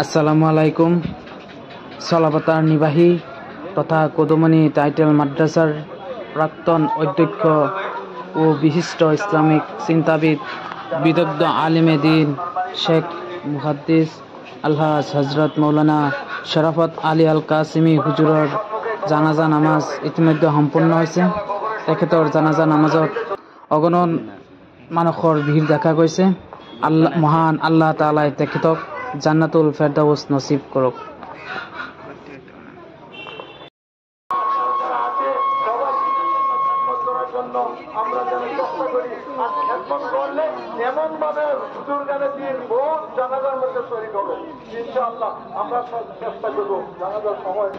আসসালামু আলাইকুম। সলাপাতার নিবাহী তথা কদমণি টাইটেল মাদ্রাসার প্রাক্তন অধ্যক্ষ ও বিশিষ্ট ইসলামিক চিন্তাবিদ বিদগ্ধ আলিমে দ্বীন শেখ মুহাদ্দিস আলহাজ হজরত মৌলানা শরাফত আলী আল কাসিমি হুজুরের জানাজা নামাজ ইতিমধ্যে সম্পূর্ণ হয়েছে। তেখেতৰ জানাজা নামাজত অগণন মানুহৰ ভিড় দেখা গৈছে। মহান আল্লাহ তাআলাই তেখেতক জান্নাতুল ফেরদাউস নসিব করুক। আমরা যেন চেষ্টা করি আর খেদমত করলে এমন ভাবে হুজুর গানে দিয়ে দিব জানাজার মধ্যে শরীক হবে ইনশাআল্লাহ। আমরা চেষ্টা করবো জানাজার সময়